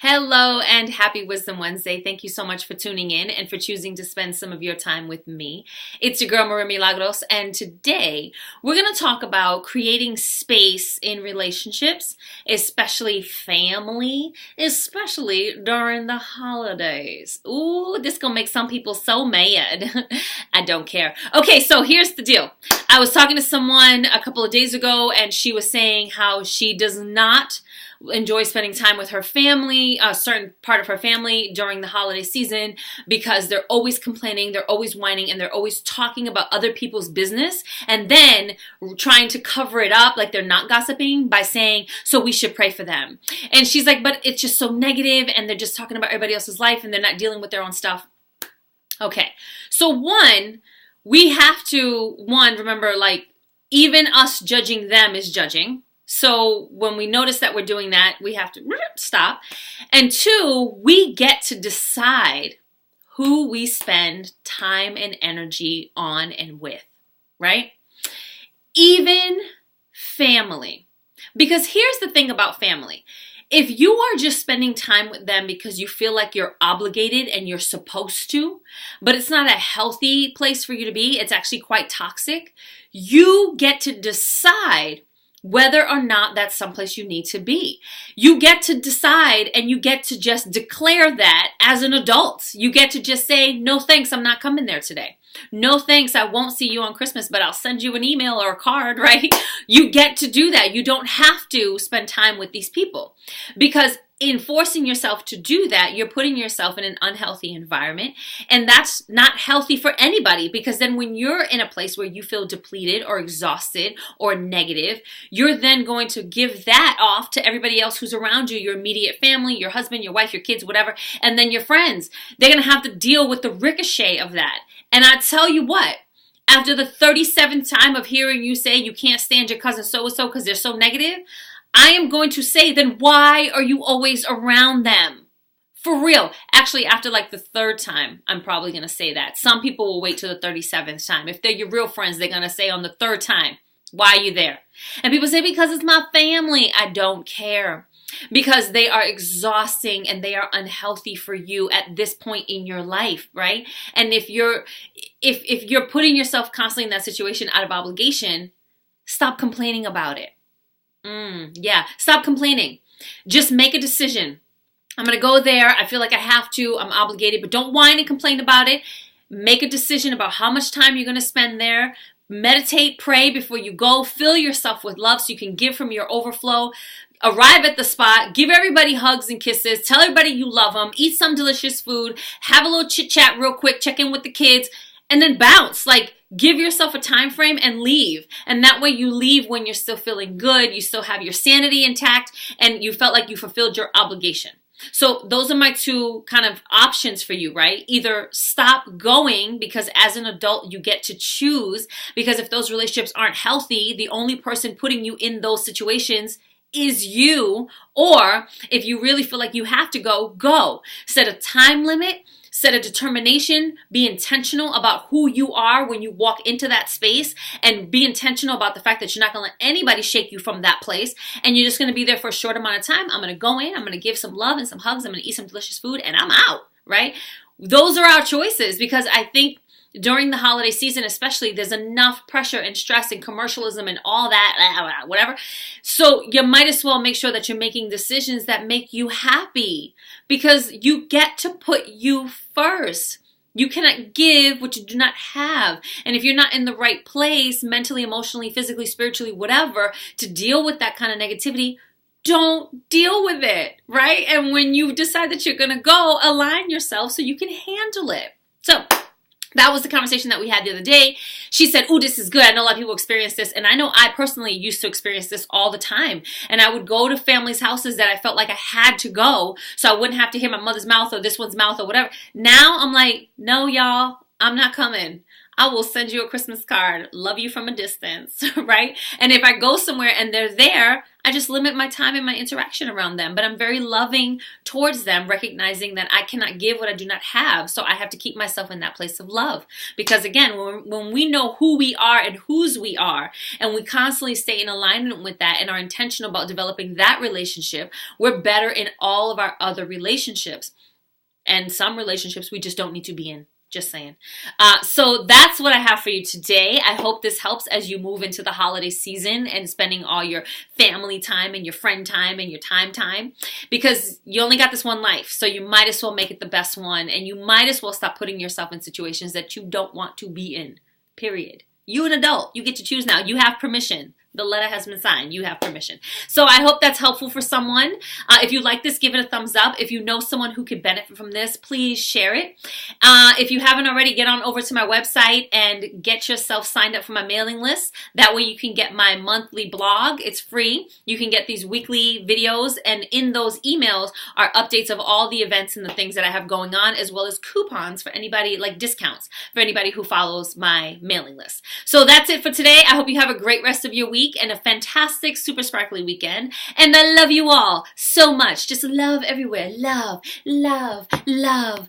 Hello and happy Wisdom Wednesday. Thank you so much for tuning in and for choosing to spend some of your time with me. It's your girl, Milagros, and today we're going to talk about creating space in relationships, especially family, especially during the holidays. Ooh, this going to make some people so mad. I don't care. Okay, so here's the deal. I was talking to someone a couple of days ago and she was saying how she does not enjoy spending time with her family, a certain part of her family during the holiday season because they're always complaining, they're always whining, and they're always talking about other people's business and then trying to cover it up like they're not gossiping by saying, so we should pray for them. And she's like, but it's just so negative and they're just talking about everybody else's life and they're not dealing with their own stuff. Okay, so we have to, remember, like, even us judging them is judging. So when we notice that we're doing that, we have to stop. And two, we get to decide who we spend time and energy on and with, right? Even family. Because here's the thing about family. If you are just spending time with them because you feel like you're obligated and you're supposed to, but it's not a healthy place for you to be, it's actually quite toxic, you get to decide whether or not that's someplace you need to be. You get to decide and you get to just declare that as an adult. You get to just say, no thanks, I'm not coming there today. No thanks, I won't see you on Christmas, but I'll send you an email or a card, right? You get to do that. You don't have to spend time with these people because in forcing yourself to do that, you're putting yourself in an unhealthy environment. And that's not healthy for anybody because then when you're in a place where you feel depleted or exhausted or negative, you're then going to give that off to everybody else who's around you, your immediate family, your husband, your wife, your kids, whatever, and then your friends. They're going to have to deal with the ricochet of that. And I tell you what, after the 37th time of hearing you say you can't stand your cousin so-and-so because they're so negative, I am going to say, then why are you always around them? For real. Actually, after like the third time, I'm probably going to say that. Some people will wait till the 37th time. If they're your real friends, they're going to say on the third time, why are you there? And people say, because it's my family. I don't care. Because they are exhausting and they are unhealthy for you at this point in your life, right? And if you're putting yourself constantly in that situation out of obligation, stop complaining about it. Stop complaining. Just make a decision. I'm going to go there. I feel like I have to. I'm obligated, but don't whine and complain about it. Make a decision about how much time you're going to spend there. Meditate, pray before you go. Fill yourself with love so you can give from your overflow. Arrive at the spot, give everybody hugs and kisses, tell everybody you love them, eat some delicious food, have a little chit chat real quick, check in with the kids, and then bounce. Like, give yourself a time frame and leave. And that way you leave when you're still feeling good, you still have your sanity intact, and you felt like you fulfilled your obligation. So those are my two kind of options for you, right? Either stop going because as an adult you get to choose, because if those relationships aren't healthy, the only person putting you in those situations is you. Or if you really feel like you have to go, go. Set a time limit. Set a determination, be intentional about who you are when you walk into that space, and be intentional about the fact that you're not going to let anybody shake you from that place, and you're just going to be there for a short amount of time. I'm going to go in, I'm going to give some love and some hugs, I'm going to eat some delicious food, and I'm out, right? Those are our choices because I think during the holiday season especially, there's enough pressure and stress and commercialism and all that, whatever. So you might as well make sure that you're making decisions that make you happy because you get to put you first. You cannot give what you do not have. And if you're not in the right place, mentally, emotionally, physically, spiritually, whatever, to deal with that kind of negativity, don't deal with it, right? And when you decide that you're going to go, align yourself so you can handle it. So that was the conversation that we had the other day. She said, "Ooh, this is good. I know a lot of people experience this." And I know I personally used to experience this all the time. And I would go to families' houses that I felt like I had to go so I wouldn't have to hear my mother's mouth or this one's mouth or whatever. Now I'm like, no, y'all, I'm not coming. I will send you a Christmas card. Love you from a distance, right? And if I go somewhere and they're there, I just limit my time and my interaction around them. But I'm very loving towards them, recognizing that I cannot give what I do not have. So I have to keep myself in that place of love. Because again, when we know who we are and whose we are, and we constantly stay in alignment with that and are intentional about developing that relationship, we're better in all of our other relationships. And some relationships we just don't need to be in. Just saying. So that's what I have for you today. I hope this helps as you move into the holiday season and spending all your family time and your friend time and your time, because you only got this one life. So you might as well make it the best one, and you might as well stop putting yourself in situations that you don't want to be in, period. You an adult, you get to choose now. You have permission. The letter has been signed. You have permission. So I hope that's helpful for someone. If you like this, give it a thumbs up. If you know someone who could benefit from this, please share it. If you haven't already, get on over to my website and get yourself signed up for my mailing list. That way you can get my monthly blog. It's free. You can get these weekly videos, and in those emails are updates of all the events and the things that I have going on, as well as coupons for anybody, like discounts for anybody who follows my mailing list. So that's it for today. I hope you have a great rest of your week and a fantastic, super sparkly weekend. And I love you all so much. Just love everywhere. Love, love, love.